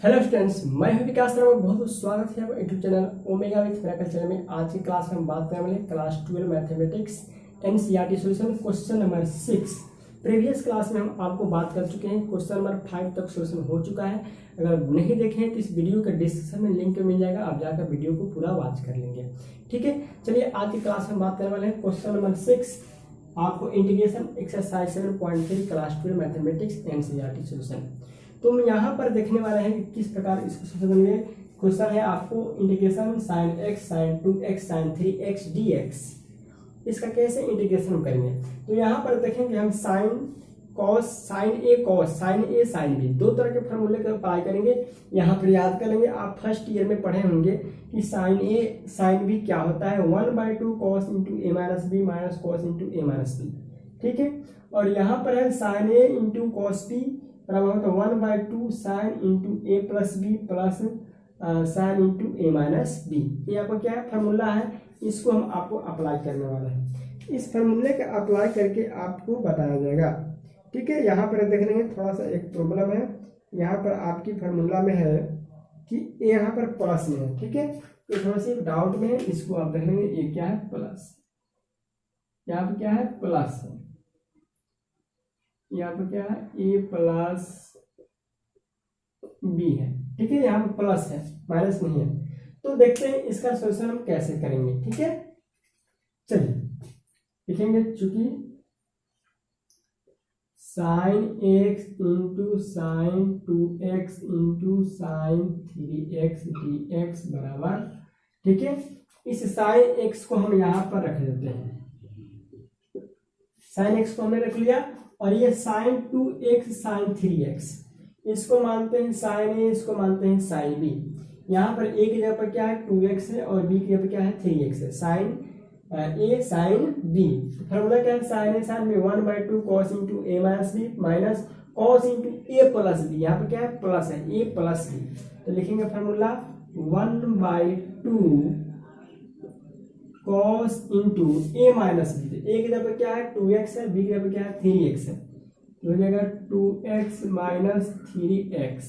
Hello students, मैं हूं विकास शर्मा। बहुत बहुत स्वागत है यूट्यूब चैनल ओमेगा विथ मेरा चैनल में। आज की क्लास में हम बात करने वाले class 12 mathematics NCERT solution question number 6। Previous class में हम आपको बात कर चुके हैं, क्वेश्चन नंबर 5 तक सॉल्यूशन हो चुका है। अगर नहीं देखे तो इस वीडियो के डिस्क्रिप्शन में लिंक मिल जाएगा, आप जाकर वीडियो को पूरा वॉच कर लेंगे। ठीक है, चलिए आज की क्लास में बात करने वाले हैं क्वेश्चन नंबर 6। आपको integration exercise 7.3 class 12 mathematics NCERT solution. तो हम यहाँ पर देखने वाले हैं कि किस प्रकार इसको सोल्व करेंगे। क्वेश्चन है आपको integration sine x sine 2x sine 3x dx, इसका कैसे इंटीग्रेशन करेंगे। तो यहाँ पर देखेंगे हम sine cos sine a cos sine a sine B दो तरह के फॉर्मूले का अप्लाई करेंगे। यहाँ पर याद कर लेंगे, आप फर्स्ट ईयर में पढ़े होंगे कि साइन ए साइन बी क्या होता है, 1/2 कॉस इंटू ए minus b minus cos into ए माइनस बी। ठीक है, और यहाँ पर है sine a into cos b बराबर होता है 1/2 sine into a plus b plus sine into A minus b. ये आपका क्या है फॉर्मूला है, इसको हम आपको अप्लाई करने वाला है। इस फॉर्मूले का अप्लाई करके आपको बताया जाएगा। ठीक है, यहाँ पर देख लेंगे थोड़ा सा एक प्रॉब्लम है। यहाँ पर आपकी फॉर्मूला में है कि यहाँ पर प्लस में है। ठीक है, ये थोड़ा सी डाउट में है, इसको आप देख लेंगे। ये क्या है प्लस, यहाँ पर क्या है प्लस है, यहाँ पर क्या है ए प्लस बी है। ठीक है, यहाँ पर प्लस है, माइनस नहीं है। तो देखते हैं इसका सॉल्यूशन हम कैसे करेंगे। ठीक है, चलिए लिखेंगे, चूंकि sine x into sine 2x into sine 3x dx बराबर। ठीक है, इस साइन एक्स को हम यहाँ पर रख देते हैं। साइन एक्स को हमने रख लिया, और ये साइन 2x साइन 3x, इसको मानते हैं साइन ए, इसको मानते हैं साइन बी। यहाँ पर ए की जगह पर क्या है 2x है, और बी की जगह पर क्या है 3x है। Sine a sine b, formula क्या है sine a sine b 1/2 cos into A minus b minus cos into a plus b. यहाँ पर क्या है प्लस है, ए प्लस बी। तो लिखेंगे formula 1/2 cos into A minus B. A की जगह पर क्या है 2x है, बी की जगह पर क्या है 3x है, तो हो जाएगा 2x माइनस 3x।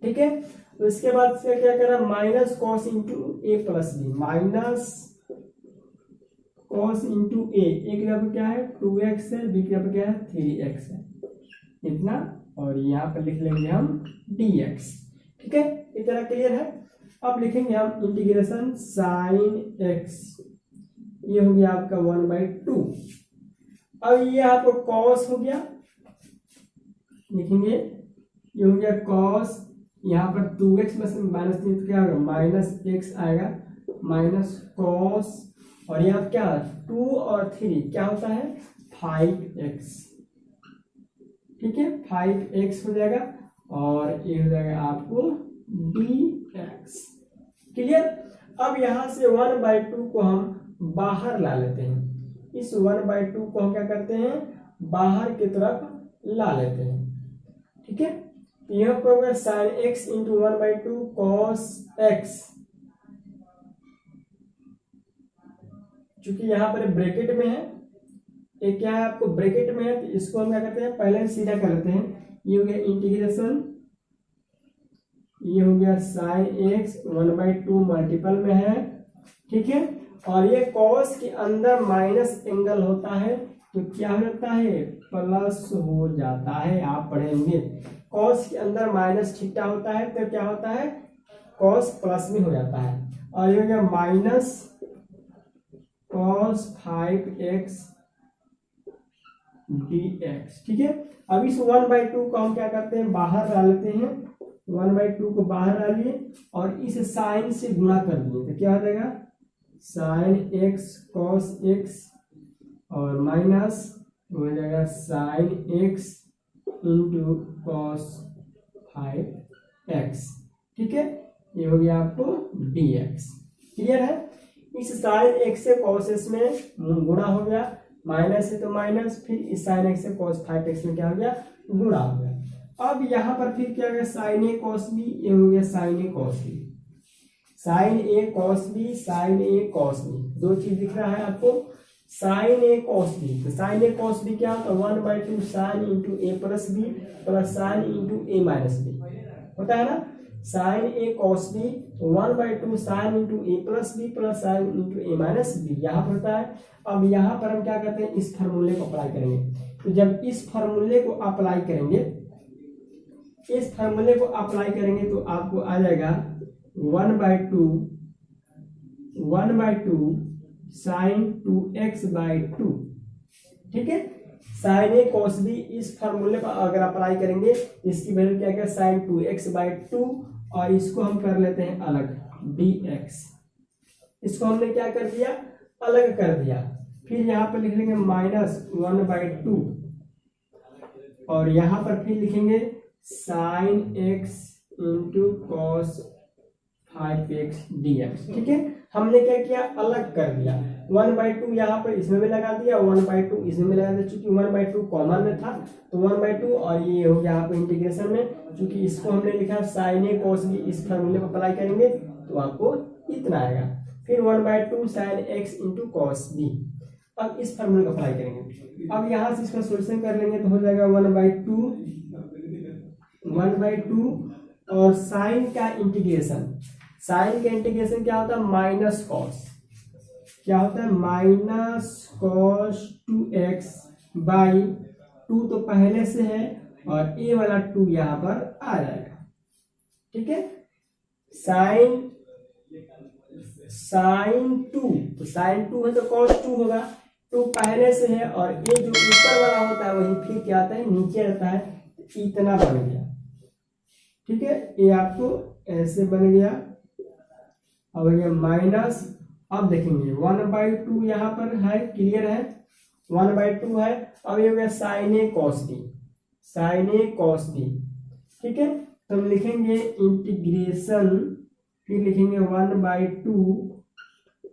ठीक है, तो इसके बाद से क्या करा minus cos into a plus b, minus cos into a की जगह पर क्या है 2x है, बी की जगह पर क्या है 3x है, इतना। और यहाँ पर लिख लेंगे हम dx। ठीक है, इतना क्लियर है। अब लिखेंगे हम इंटीग्रेशन साइन एक्स, ये हो गया आपका 1/2। अब ये आपको कॉस हो गया, लिखेंगे ये हो गया कॉस, यहाँ पर 2x प्लस माइनस 3 तो क्या होगा माइनस x आएगा, माइनस कॉस, और यहाँ क्या 2 और 3 क्या होता है 5x। ठीक है, 5x हो जाएगा, और ये हो जाएगा आपको dx। क्लियर। अब यहाँ से 1/2 को हम बाहर ला लेते हैं। इस 1/2 को हम क्या करते हैं बाहर की तरफ ला लेते हैं। ठीक है, यह होगा sine x into 1/2 cos x. चूंकि यहाँ पर ब्रैकेट में है, एक क्या है आपको ब्रैकेट में है, तो इसको हम क्या करते हैं पहले सीधा कर लेते हैं। ये हो गया इंटीग्रेशन, ये हो गया साइन एक्स 1/2 मल्टीपल में है। ठीक है, और ये कॉस के अंदर माइनस एंगल होता है, तो क्या हो जाता है प्लस हो जाता है। आप पढ़ेंगे कॉस के अंदर माइनस थीटा होता है, तो क्या होता है कॉस प्लस में हो जाता है। और ये हो गया माइनस कॉस 5x dx। ठीक है, अब इस 1/2 को हम क्या करते हैं बाहर ला लेते हैं। 1/2 को बाहर ला लिए और इस साइन से गुणा कर दिए, तो क्या हो जाएगा साइन एक्स कॉस एक्स, और माइनस हो जाएगा sine x into cos 5x। ठीक है, ये हो गया आपको dx। क्लियर है। इस साइन एक्स से कॉस एक्स में गुणा हो गया, माइनस है तो माइनस, फिर इस साइन एक्स से कॉस 5x में क्या हो गया गुणा हो गया। अब यहाँ पर फिर क्या हो गया साइन ए कॉस बी, ये हो गया sine a cos b, sine a cos b sine a cos b, दो चीज दिख रहा है आपको। साइन ए कॉस बी, तो साइन ए कॉस बी क्या होता है 1/2 sine into a plus b plus sine into A minus b होता है ना। Sine a cos b 1/2 sine into a plus b plus sine into A minus b यहाँ पर होता है। अब यहाँ पर हम क्या करते हैं, इस फार्मूले को अप्लाई करेंगे। तो जब इस फार्मूले को अप्लाई करेंगे, इस फार्मूले को अप्लाई करेंगे तो आपको आ जाएगा 1/2 साइन 2x/2। ठीक है, साइन ए कॉस बी इस फार्मूले पर अगर अप्लाई करेंगे, इसकी वैल्यू क्या है साइन 2x/2 और इसको हम कर लेते हैं अलग dx। इसको हमने क्या कर दिया, अलग कर दिया। फिर यहाँ पर लिख लेंगे -1/2 और यहाँ पर फिर लिखेंगे sine x into cos 5x dx। ठीक है, हमने क्या किया, अलग कर दिया। 1/2 यहाँ पर इसमें भी लगा दिया, 1/2 इसमें भी लगा दिया। चूंकि 1/2 कॉमन में था तो 1/2 और ये हो गया यहाँ पर इंटीग्रेशन में। चूंकि इसको हमने लिखा साइन ए कॉस बी, इस फार्मूले पर अप्लाई करेंगे तो आपको इतना आएगा। फिर 1/2 sine x into cos B. अब इस फार्मूले को अप्लाई करेंगे। अब यहाँ से इसका सोल्यूशन कर लेंगे तो हो जाएगा 1/2 और साइन का इंटीग्रेशन। साइन का इंटीग्रेशन क्या होता है, माइनस कॉस। क्या होता है, -cos 2x/2 तो पहले से है और ए वाला 2 यहाँ पर आ जाएगा। ठीक है, साइन 2 तो साइन 2 है तो cos 2 होगा। 2 पहले से है और ये जो ऊपर वाला होता है वही फिर क्या आता है, नीचे रहता है। इतना बन गया। ठीक है, ये आपको ऐसे बन गया। अब ये माइनस, अब देखेंगे 1/2 यहाँ पर है, क्लियर है, 1/2 है। अब ये हो गया sine a cos b, sine a cos B. ठीक है, तो हम लिखेंगे इंटीग्रेशन, फिर लिखेंगे 1/2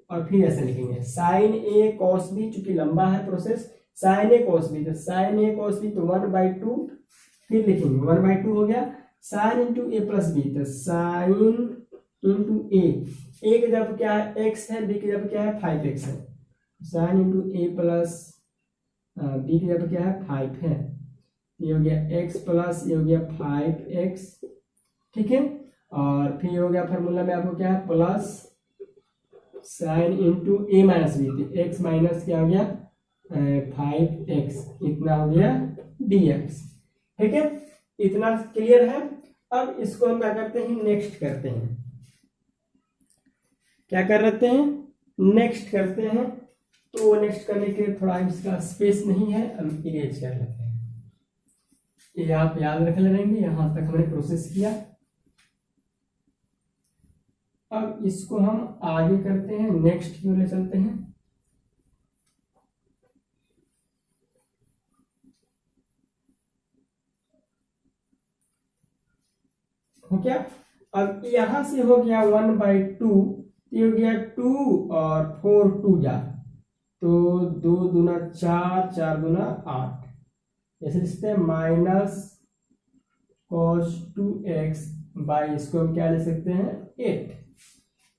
और फिर ऐसे लिखेंगे साइन ए कॉस बी। चूंकि लंबा है process, sign a cos b तो साइन ए कॉस बी तो 1/2, फिर लिखेंगे 1/2 हो गया। Sign into a plus B तो साइन इंटू ए की जगह क्या है x है, बी की जगह क्या है 5x है। Sign into a plus B की जगह क्या है 5 है। ये हो गया x प्लस ये हो गया 5x। ठीक है, और फिर हो गया फार्मूला में आपको क्या है प्लस साइन इंटू ए माइनस बी थी, x माइनस क्या हो गया 5x, इतना हो गया dx। ठीक है, इतना क्लियर है। अब इसको हम क्या करते हैं, नेक्स्ट करते हैं। क्या कर लेते हैं, नेक्स्ट करते हैं। तो नेक्स्ट करने के लिए थोड़ा इसका स्पेस नहीं है, हम इरेज कर लेते हैं। ये आप याद रख लेंगे, यहां तक हमने प्रोसेस किया। अब इसको हम आगे करते हैं, नेक्स्ट की ओर ले चलते हैं। हो गया, अब यहां से हो गया 1/2, ये हो गया 2 और 4 2 जा तो 2 दूना 4, 4 दूना 8। ऐसे लिखते हैं -cos 2x बाई, इसको हम क्या ले सकते हैं 8।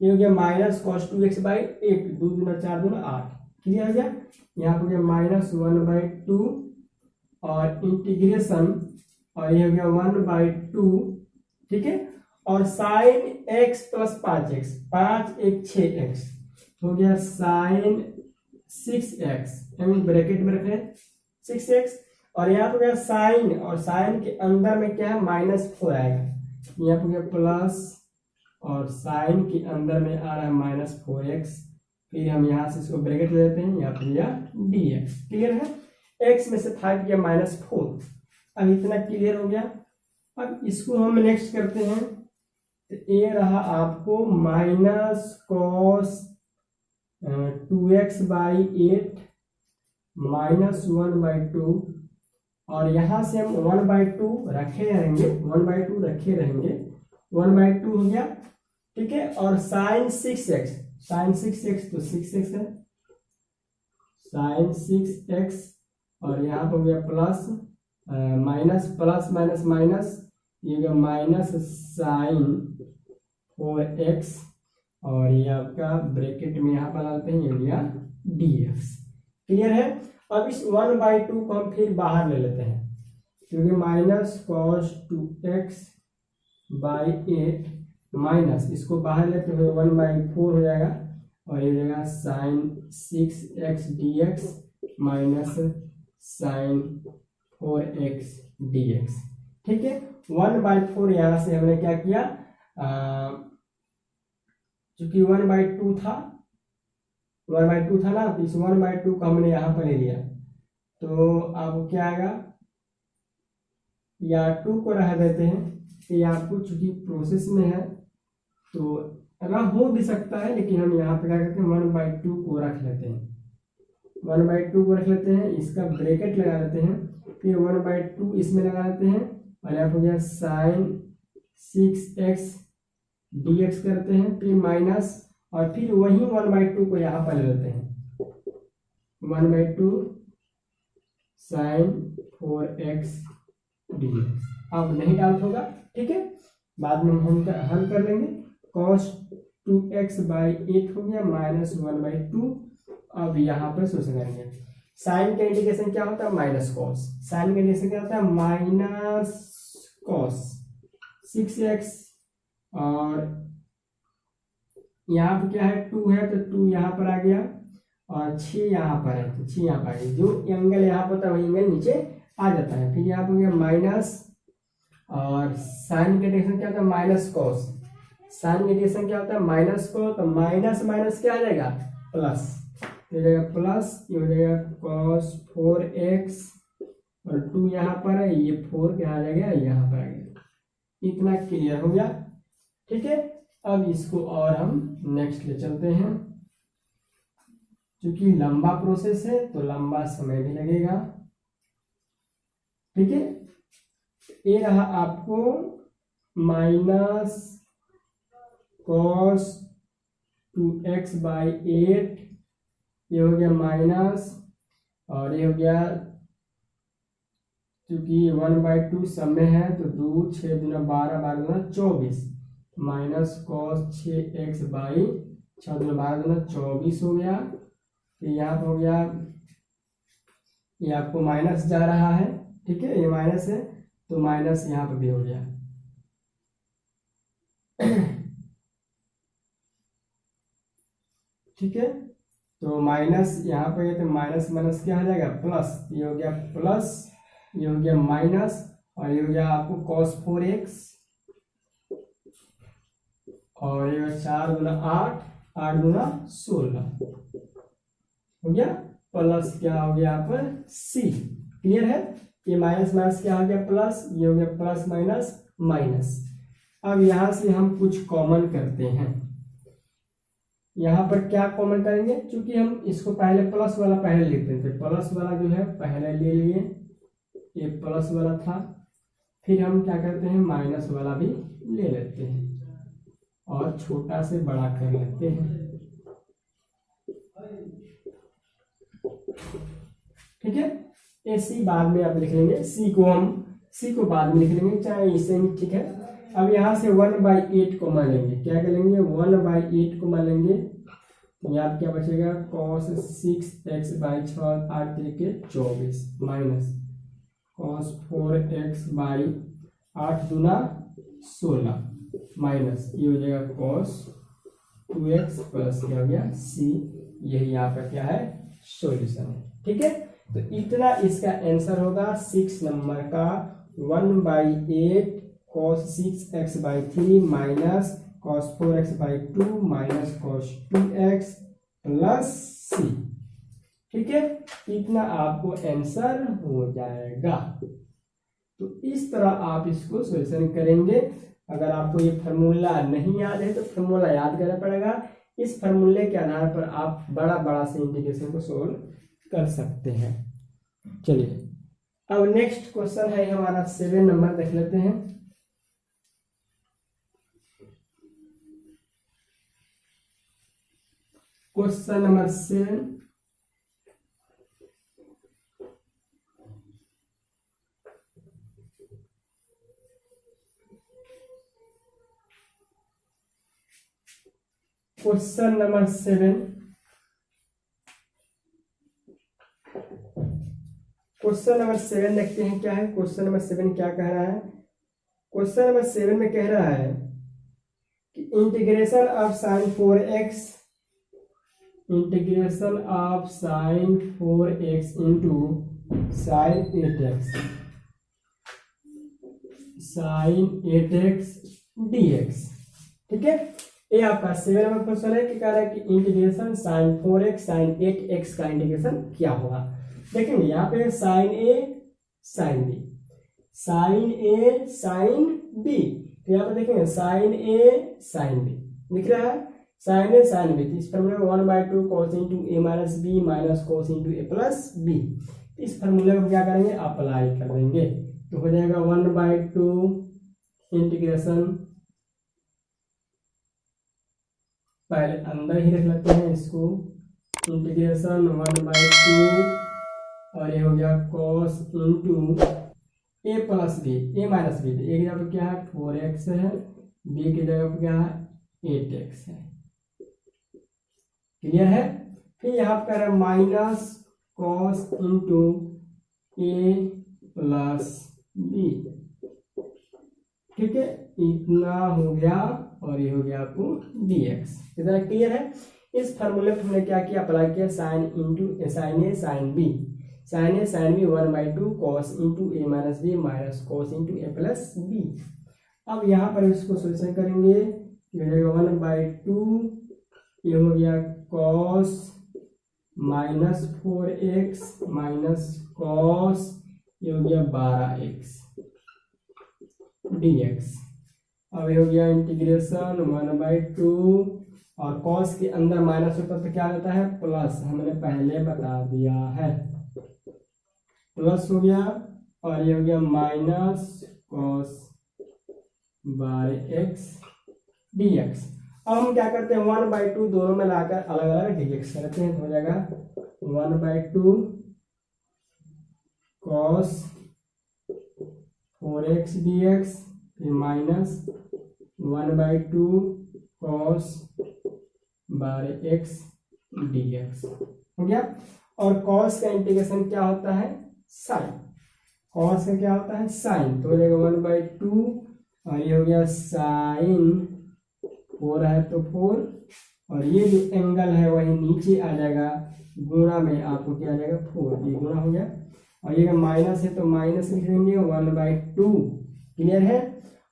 ये हो गया -cos 2x/8, 2 दूना 4 दूना 8। क्लियर हो गया। यहाँ हो गया -1/2 और इंटीग्रेशन, और ये हो गया 1/2। ठीक है, और sign x plus 5x, 5 1 6x हो गया साइन 6x, ब्रैकेट में रखें 6x। और यहाँ पे गया साइन, और साइन के अंदर में क्या है -4 आएगा। यहाँ पे गया प्लस और साइन के अंदर में आ रहा है -4x। फिर हम यहाँ से इसको ब्रैकेट ले लेते हैं, यहाँ पे गया dx। क्लियर है, x में से 5 गया -4। अब इतना क्लियर हो गया। अब इसको हम नेक्स्ट करते हैं, तो ये रहा आपको -cos 2x/8 -1/2, और यहाँ से हम 1/2 रखे रहेंगे, 1/2 रखे रहेंगे, 1/2 हो गया। ठीक है, और साइन 6x, साइन 6x तो 6x है, साइन 6x, और यहाँ पर हो गया plus minus plus minus minus, ये हो गया माइनस साइन 4x, और ये आपका ब्रैकेट में यहाँ पर डालते हैं, ये हो गया dx। क्लियर है। अब इस 1/2 को हम फिर बाहर ले लेते हैं, क्योंकि -cos 2x बाई 8 माइनस, इसको बाहर लेते हुए 1/4 हो जाएगा, और ये हो जाएगा sine 6x dx minus sine 4x dx। ठीक है, 1/4 यहाँ से हमने क्या किया, चूंकि 1/2 था, 1/2 था ना, तो इस 1/2 को हमने यहाँ पर ले लिया, तो अब क्या आएगा, या 2 को रह देते हैं, ये आपको चूंकि प्रोसेस में है तो रह हो भी सकता है, लेकिन हम यहाँ पे क्या करते हैं 1/2 को रख लेते हैं, 1/2 को रख लेते हैं, इसका ब्रैकेट लगा लेते हैं, फिर 1/2 इसमें लगा लेते हैं, और यहाँ हो गया साइन 6x dx करते हैं, फिर माइनस, और फिर वही 1/2 को यहाँ पर ले लेते हैं, 1/2 साइन 4x dx। अब नहीं डाउट होगा, ठीक है, बाद में हम हल कर लेंगे। cos 2x/8 हो गया माइनस 1/2। अब यहाँ पर सोल्यूशन करेंगे। साइन का इंडिकेशन क्या होता है, माइनस कॉस। साइन का इंडिकेशन क्या होता है, माइनस कॉस 6x, और यहाँ पे क्या है 2 है, तो 2 यहाँ पर आ गया, और 6 यहाँ पर है, तो 6 यहाँ पर आ गया, जो एंगल यहाँ पर होता है वही एंगल नीचे आ जाता है। फिर यहाँ पर हो गया माइनस, और साइन का डायरेक्शन क्या होता है, माइनस कॉस। साइन का डायरेक्शन क्या होता है, माइनस को, तो माइनस माइनस क्या आ जाएगा, प्लस, हो जाएगा प्लस, ये हो जाएगा cos 4x, और 2 यहाँ पर है, ये 4 क्या आ जाएगा, यहाँ पर आ गया। इतना क्लियर हो गया, ठीक है। अब इसको और हम नेक्स्ट ले चलते हैं, क्योंकि लंबा प्रोसेस है तो लंबा समय भी लगेगा, ठीक है। ये रहा आपको माइनस cos 2x/8, ये हो गया माइनस, और ये हो गया क्योंकि 1/2 समय है तो 2 6 दूना 12 12 दूना 24, माइनस cos 6x/6 दूना 12 दूना 24 हो गया। तो यहाँ पर हो गया, ये आपको माइनस जा रहा है, ठीक है, ये माइनस है तो माइनस यहाँ पर भी हो गया। ठीक है, तो माइनस यहाँ पर, तो माइनस माइनस क्या हो जाएगा, प्लस, ये हो गया प्लस, ये हो गया माइनस, और ये हो गया आपको cos 4x, और ये 4 दूना 8 8 दूना 16 हो गया, प्लस क्या हो गया यहाँ पर c। क्लियर है, ये माइनस माइनस क्या हो गया प्लस, ये हो गया प्लस माइनस माइनस। अब यहां से हम कुछ कॉमन करते हैं, यहाँ पर क्या कॉमन करेंगे, क्योंकि हम इसको पहले प्लस वाला पहले लिखते थे, प्लस वाला जो है पहले ले लिए, ये प्लस वाला था, फिर हम क्या करते हैं माइनस वाला भी ले लेते हैं, और छोटा से बड़ा कर लेते हैं, ठीक है। ये सी बाद में आप लिख लेंगे, सी को बाद में लिख लेंगे, चाहे इसे ही, ठीक है। अब यहाँ से 1/8 को मान लेंगे, क्या करेंगे 1/8 को मान लेंगे, तो यहाँ क्या बचेगा cos 6x/6 8 3 24 minus cos 4x/8 दूना 16 माइनस, ये हो जाएगा cos 2x प्लस क्या हो गया c। यही यहाँ पर क्या है सॉल्यूशन है, ठीक है। तो इतना इसका आंसर होगा 6 नंबर का 1/8 cos 6x/3 minus cos 4x/2 minus cos 2x plus c, ठीक है। इतना आपको आंसर हो जाएगा। तो इस तरह आप इसको सॉल्यूशन करेंगे। अगर आपको ये फार्मूला नहीं याद है तो फार्मूला याद करना पड़ेगा, इस फार्मूले के आधार पर आप बड़ा बड़ा से इंटीग्रेशन को सोल्व कर सकते हैं। चलिए अब नेक्स्ट क्वेश्चन है हमारा 7 नंबर, देख लेते हैं। Question number 7, question number 7, question number 7 देखते हैं क्या है। क्वेश्चन नंबर 7 क्या कह रहा है, क्वेश्चन नंबर 7 में कह रहा है कि integration of sine 4x into sine 8x dx। ठीक है, ये आपका 7 नंबर क्वेश्चन है कि कह रहा है कि integration sign 4x sign 8x का इंटीग्रेशन क्या होगा। देखेंगे यहाँ पे sign a sine b, sine a sine B, तो यहाँ पे देखेंगे साइन ए साइन बी लिख रहा है, साइन ए साइन बी। इस फॉर्मूले में 1/2 cos into A minus b minus cos into a plus b, इस फॉर्मूले को क्या करेंगे, अप्लाई कर देंगे, तो हो जाएगा 1/2 इंटीग्रेशन, पहले अंदर ही रख लेते हैं इसको, इंटीग्रेशन 1/2 और ये हो गया cos into a plus B A minus B, A की जगह पर क्या है 4x है, बी की जगह पर क्या है 8x है। क्लियर है। फिर यहाँ पर कह रहा है minus cos into a plus B. ठीक है, इतना हो गया और ये हो गया आपको dx। इतना क्लियर है। इस फॉर्मूले पर हमने क्या किया, अप्लाई किया sine into sine a sine b, sine a sine b 1/2 cos into A minus b minus cos into a plus b. अब यहाँ पर इसको सोल्यूशन करेंगे, ये हो जाएगा 1/2, ये हो गया cos minus 4x minus cos, ये हो गया 12x dx। अब ये हो गया इंटीग्रेशन 1/2 और cos के अंदर माइनस होता तो क्या रहता है प्लस, हमने पहले बता दिया है, प्लस हो गया और ये हो गया माइनस cos 12x dx। अब हम क्या करते हैं 1/2 दोनों में लाकर अलग अलग dx करते हैं, तो हो जाएगा 1/2 cos 4x dx, फिर माइनस 1/2 cos 12x dx हो गया। और cos का इंटीग्रेशन क्या होता है साइन, cos का क्या होता है साइन, तो हो जाएगा 1/2 और ये हो गया साइन 4 है तो 4, और ये जो एंगल है वही नीचे आ जाएगा, गुणा में आपको क्या आ जाएगा 4, ये गुणा हो गया, और ये माइनस है तो माइनस लिख देंगे 1/2। क्लियर है।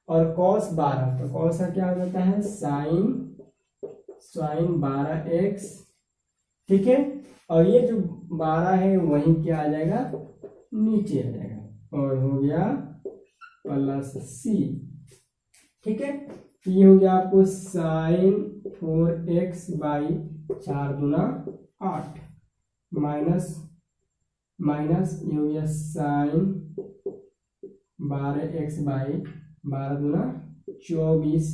और cos 12, तो cos का क्या हो जाता है साइन 12x। ठीक है, और ये जो 12 है वही क्या आ जाएगा नीचे आ जाएगा, और हो गया प्लस c। ठीक है, ये हो गया आपको साइन 4x बाई 4 दूना 8 माइनस माइनस, ये हो गया साइन 12x बाई 12 दूना 24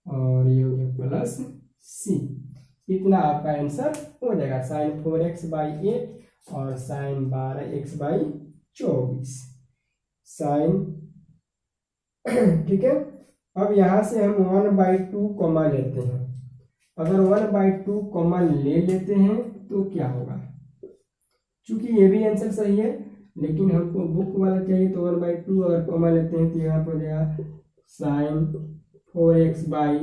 और ये हो गया प्लस c। इतना आपका आंसर हो जाएगा, साइन 4x बाई 8 और साइन 12x बाई 24 साइन। ठीक है, अब यहाँ से हम 1/2 कॉमन लेते हैं, अगर 1/2 कॉमन ले लेते हैं तो क्या होगा, चूंकि ये भी आंसर सही है लेकिन हमको बुक वाला चाहिए, तो 1/2 अगर कॉमन लेते हैं तो यहाँ पर हो जाएगा साइन 4x बाई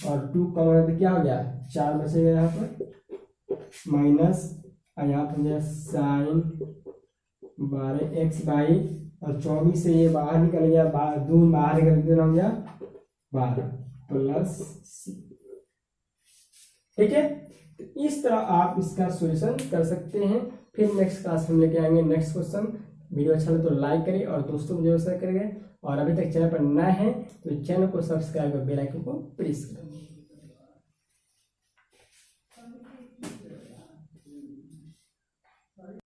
और 2 कॉमन तो क्या हो गया 4 बचेगा यहाँ पर, माइनस और यहाँ पर हो गया साइन 12x बाई और 24 से ये बाहर निकल गया, 2 बाहर निकल देना हो गया 12 प्लस c। ठीक है, तो इस तरह आप इसका सॉल्यूशन कर सकते हैं। फिर नेक्स्ट क्लास हम लेके आएंगे नेक्स्ट क्वेश्चन। वीडियो अच्छा लगे तो लाइक करें और दोस्तों को जरूर शेयर करेंगे, और अभी तक चैनल पर नए हैं तो चैनल को सब्सक्राइब कर बेल आइकन को प्रेस करें।